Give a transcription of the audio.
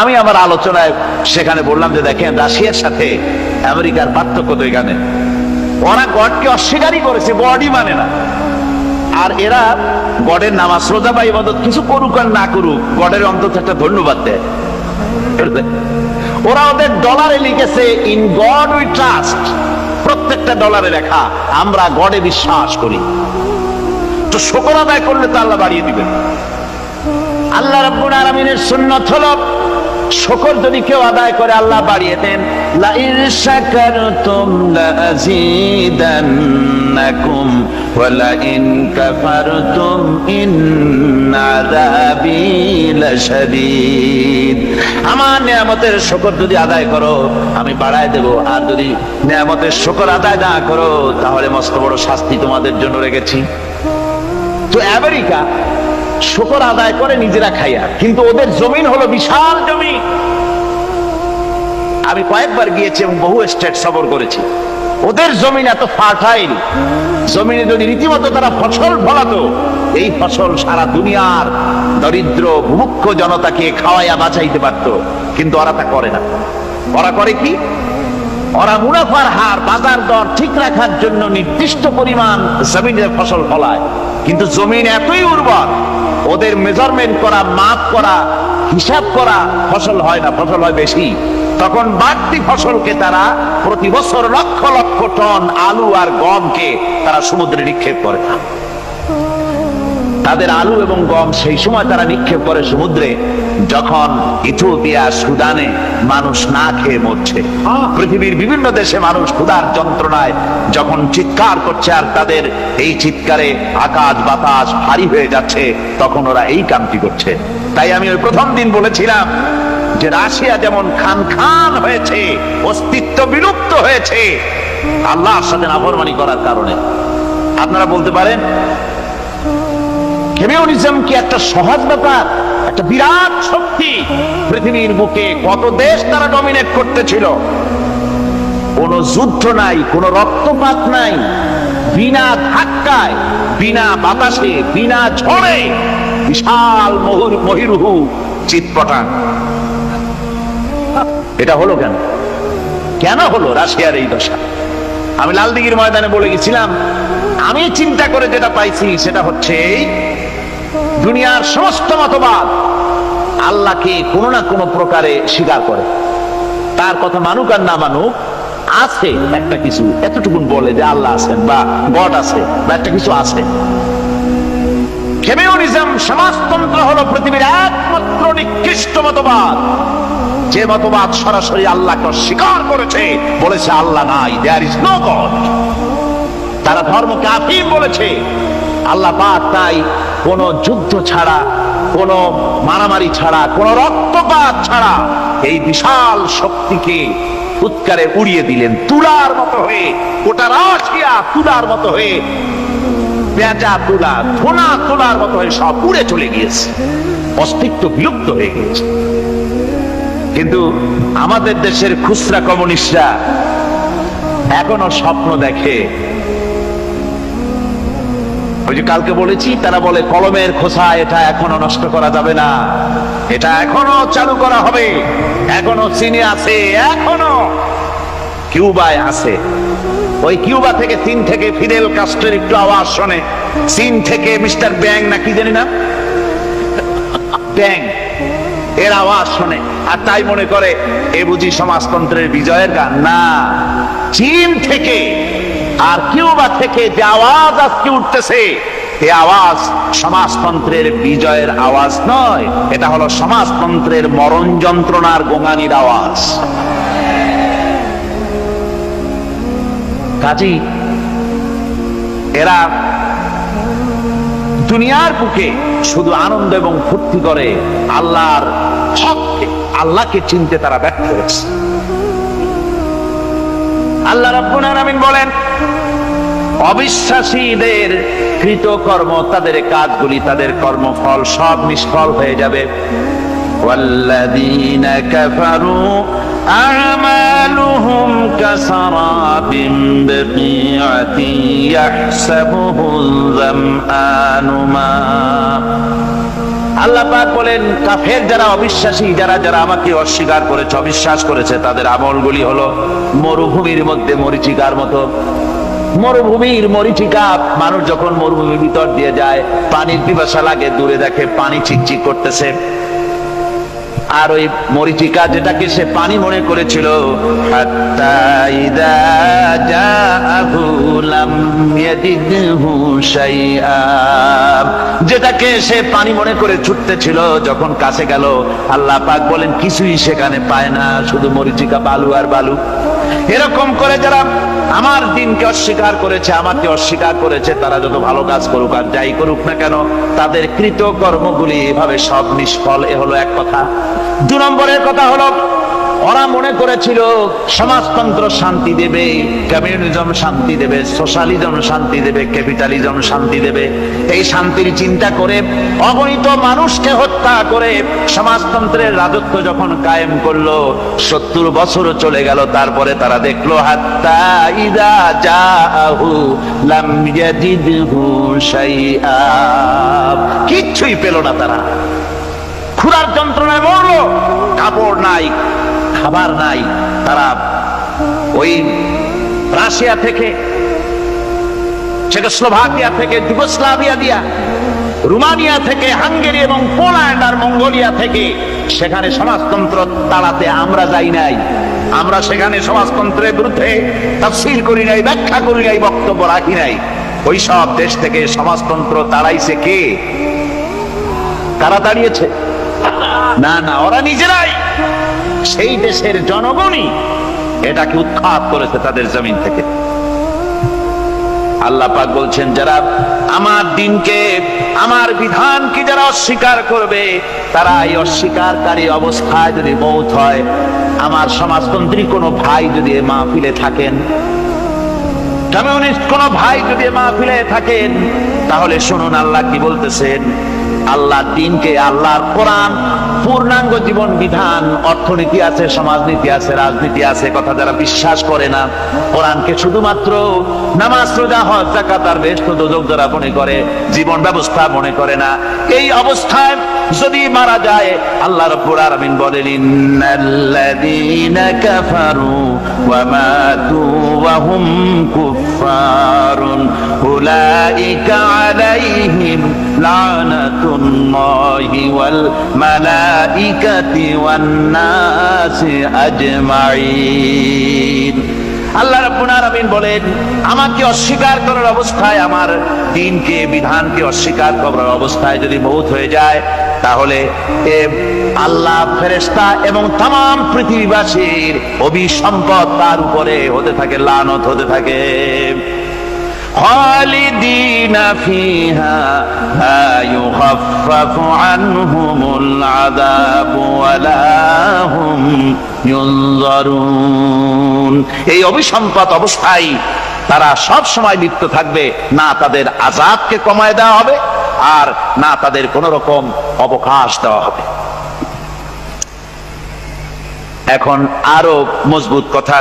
আমি আমার আলোচনায় সেখানে বললাম যে দেখেন, রাশিয়ার সাথে আমেরিকার পার্থক্য তো এখানে, ওরা গডকে অস্বীকারই করেছে, গডই মানে না। আর এরা গডের নামাজ রোজা বা ইবাদত কিছু করুক আর না করুক, গডের অন্তত একটা ধন্যবাদ দেয়। ওরা ওদের ডলারে লিখেছে ইন গড উই ট্রাস্ট, প্রত্যেকটা ডলারে লেখা আমরা গডে বিশ্বাস করি। তো শুকর আদায় করলে তো আল্লাহ বাড়িয়ে দিবেন। আল্লাহ রাব্বুল আলামিনের সুন্নাত হলো শুকর যদি কেউ আদায় করে আল্লাহ বাড়িয়ে দেন। লা ইন শাকারতুম লাযীদান্নাকুম ওয়া লা ইন কাফারতুম ইন্না আযাবী লাশাদীদ। আমার নিয়ামতের শুকর যদি আদায় করো আমি বাড়ায় দেব, আর যদি নিয়ামতের শুকর আদায় না করো তাহলে মস্ত বড় শাস্তি তোমাদের জন্য রেখেছি। তো আমেরিকা শুকর আদায় করে নিজেরা খাইয়া, কিন্তু ওদের জমিন হলো বিশাল জমি। আমি কয়েকবার গিয়েছি এবং বহু স্টেট সফর করেছি। ওদের জমিন এত ফার্টাইল, জমিনে যদি রীতিমতো তারা ফসল ফলাতো, এই ফসল সারা দুনিয়ার দরিদ্র ভূমুক্ষ জনতাকে খাওয়াইয়া বাঁচাইতে পারত। কিন্তু ওরা তা করে না। ওরা করে কি? ওরা মুনাফার হার, বাজার দর ঠিক রাখার জন্য নির্দিষ্ট পরিমাণ জমিনের ফসল ফলায়, কিন্তু জমিন এতই উর্বর ওদের মেজারমেন্ট করা, মাপ করা, হিসাব করা ফসল হয় না, ফসল হয় বেশি। তখন বাড়তি ফসলকে তারা প্রতি বছর লক্ষ লক্ষ টন আলু আর গমকে তারা সমুদ্রে নিক্ষেপ করে। তাদের আলু এবং গম সেই সময় তারা নিক্ষেপ করে সমুদ্রে যখন ইথিওপিয়া, সুদানে মানুষ না খেয়ে মরছে। পৃথিবীর বিভিন্ন দেশে মানুষ ক্ষুধার যন্ত্রণায় যখন চিৎকার করছে, আর তাদের এই চিৎকারে আকাশ বাতাস ভারী হয়ে যাচ্ছে, তখন ওরা এই কামটি করছে। তাই আমি ওই প্রথম দিন বলেছিলাম যে রাশিয়া যেমন খান খান হয়েছে, অস্তিত্ব বিলুপ্ত হয়েছে আল্লাহর সাথে নাফরমানি করার কারণে। আপনারা বলতে পারেন কমিউনিজম কি একটা সহজ ব্যাপার? একটা বিরাট শক্তি পৃথিবীর বুকে, কত দেশ তারা ডমিনেট করতেছিল। কোনো যুদ্ধ নাই, কোনো রক্তপাত নাই, বিনা ধাক্কায়, বিনা বাতাসে, বিনা ঝড়ে বিশাল মহিরুহু চিৎপটাং। এটা হলো কেন? কেন হলো রাশিয়ার এই দশা? আমি লালদিঘির ময়দানে বলে গেছিলাম, আমি চিন্তা করে যেটা পাইছি সেটা হচ্ছে দুনিয়ার সমস্ত মতবাদ আল্লাহকে কোনো না কোনো প্রকারে স্বীকার করে। তার কথা মানুক আর না মানুক, আছে একটা কিছু, এতটুকুন বলে যে আল্লাহ আছেন বা গড আছে বা একটা কিছু আছে। কমিউনিজম, সমাজতন্ত্র হলো পৃথিবীর একমাত্র নিকৃষ্ট মতবাদ, যে মতবাদ সরাসরি আল্লাহকে স্বীকার করেছে, বলেছে আল্লাহ নাই, দেয়ার ইজ নো গড। তারা ধর্মকে আফিম বলেছে। আল্লাহ পাক তাই কোন যুদ্ধ ছাড়া, কোন মারামারি ছাড়া, কোন রক্তপাত ছাড়া এই বিশাল শক্তিকে উৎকারে উড়িয়ে দিলেন, তুলার মতো হয়ে। গোটা রাশিয়া তুলার মতো হয়ে, পেঁচা তুলা, ধোনা তুলার মতো হয়ে সব উড়ে চলে গিয়েছে, অস্তিত্ব বিলুপ্ত হয়ে গিয়েছে। কিন্তু আমাদের দেশের খুচরা কমিউনিস্টরা এখনো স্বপ্ন দেখে। ওই যে কালকে বলেছি, তারা বলে কলমের খোসা এটা এখনো নষ্ট করা যাবে না, এটা এখনো চালু করা হবে। এখনো চীনে আছে, এখনো কিউবায় আছে। ওই কিউবা থেকে, চীন থেকে ফিদেল কাস্ট্রোর একটু আওয়াজ শোনে, চীন থেকে মিস্টার ব্যাং না কি জানি না, ব্যাং এর আওয়াজ শোনে, আর তাই মনে করে এ বুঝি সমাজতন্ত্রের বিজয়ের গান। না, চীন থেকে আর কিউবা থেকে যে আওয়াজ আজকে উঠতেছে, এই আওয়াজ সমাজতন্ত্রের বিজয়ের আওয়াজ নয়, এটা হলো সমাজতন্ত্রের মরণ যন্ত্রণার গোঙানির আওয়াজ। কাজী এরা দুনিয়ার বুকে শুধু আনন্দ এবং ফুর্তি করে, আল্লাহর হককে, আল্লাহকে চিনতে তারা ব্যর্থ হয়েছে। আল্লাহ রাব্বুল আলামিন বলেন, অবিশ্বাসীদের কৃতকর্ম, তাদের কাজগুলি, তাদের কর্মফল সব নিষ্ফল হয়ে যাবে। ওয়াল্লাযীনা কাফারু আ'মালুহুম কাসারাবিন বিকিআতিন ইয়াহসাবুহুল যামআনু মা। আল্লাহ পাক বলেন কাফের যারা, অবিশ্বাসী যারা, যারা আমাকে অস্বীকার করেছে, অবিশ্বাস করেছে, তাদের আমলগুলি হলো মরুভূমির মধ্যে মরীচিকার মতো। মরুভূমির মরীচিকা, মানুষ যখন মরুভূমির ভিতর দিয়ে যায়, পানির পিপাসা লাগে, দূরে দেখে পানি চিকচিক করতেছে, আর ওই মরীচিকা যেটাকে সে পানি মনে করেছিল, হাত্তা ইযা জাআহু লাম ইয়াজিদহু শাইআ, যেটাকে সে পানি মনে করে ছুটতেছিল, যখন কাছে গেল আল্লাহ পাক বলেন কিছুই সেখানে পায় না, শুধু মরীচিকা, বালু আর বালু। এরকম করে যারা আমার দিনকে অস্বীকার করেছে, আমাকে অস্বীকার করেছে, তারা যত ভালো কাজ করুক আর যাই করুক না কেন, তাদের কৃত কর্মগুলি এভাবে সব নিষ্ফল। এ হলো এক কথা। 2 নম্বরের কথা হলো, ওরা মনে করেছিল সমাজতন্ত্র শান্তি দেবে, কমিউনিজম শান্তি দেবে, সোশ্যালিজম শান্তি দেবে, ক্যাপিটালিজম শান্তি দেবে। এই শান্তির চিন্তা করে অগণিত মানুষকে হত্যা করে সমাজতন্ত্রের রাজত্ব যখন কায়েম করলো, 70 বছর চলে গেল, তারপরে তারা দেখলো হাত্তা ইযা জাআহু লাম ইয়াজিদহু শাইআ, কিচ্ছুই পেল না। তারা ক্ষুধার যন্ত্রণায় মরলো, কাপড় নাই, খাবার নাই। তারা ওই রাশিয়া থেকে, চেকোস্লোভাকিয়া থেকে, যুগোস্লাভিয়া দিয়া, রোমানিয়া থেকে, হাঙ্গেরি এবং পোল্যান্ড আর মঙ্গোলিয়া থেকে সেখানে সমাজতন্ত্র তাড়াতে আমরা যাই নাই। আমরা সেখানে সমাজতন্ত্রের বিরুদ্ধে তাফসীর করি নাই, ব্যাখ্যা করি নাই, বক্তব্য রাখি নাই। ওই সব দেশ থেকে সমাজতন্ত্র তাড়াইছে কে? কারা দাঁড়িয়েছে? না না, ওরা নিজেরাই, সেই দেশের জনগণই এটাকে উৎখাত করেছে তাদের জমিন থেকে। আল্লাহ পাক বলছেন যারা আমার দিনকে, আমার বিধানকে যারা অস্বীকার করবে, তারা এই অস্বীকারী অবস্থায় যদি মৌত হয়, আমার সমাজতন্ত্রী কোনো ভাই যদি এ মাহফিলে থাকেন, কমিউনিস্ট কোনো ভাই যদি এ মাহফিলে থাকেন, তাহলে শুনুন আল্লাহ কি বলতেছেন। আল্লাহর দিনকে, আল্লাহর কোরআন পূর্ণাঙ্গ জীবন বিধান, অর্থনীতি আছে, সমাজনীতি আছে, রাজনীতি আছে, কথা যারা বিশ্বাস করে না, কোরআনকে শুধুমাত্র নামাজ, রোজা, হজ, যাকাত আর বেহেশত দোজখ যারা মনে করে, জীবন ব্যবস্থা মনে করে না, এই অবস্থায় যদি মারা যায়, আল্লাহ রাব্বুল আলামিন বলেন ইন্নাল্লাযীনা কাফারু ওয়া মাতু ওয়া হুম কুফফারুন উলাইকা আলাইহিম লানাতুল্লাহি ওয়াল মালাইকাতি ওয়ান নাসি আজমাইন। আল্লাহ রাব্বুল আলামিন বলেন আমাকে অস্বীকার করার অবস্থায়, আমার দ্বীনকে, বিধানকে অস্বীকার করার অবস্থায় যদি মৌত হয়ে যায়, তাহলে আল্লাহ, ফেরেশতা এবং তামাম পৃথিবীবাসীর অভিসম্পদ তার উপরে হতে থাকে, লানত হতে থাকে। খালিদিনা ফিহা লা ইউখাফফাফু আনহুমুল আযাবু ওয়া লা হুম ইউনজারুন। এই অভিসম্পদ অবস্থায় তারা সব সময় লিপ্ত থাকবে, না তাদের আযাবকে কমায় দেওয়া হবে, আর না তাদের কোন রকম অবকাশ দেওয়া হবে। এখন আরো মজবুত কথা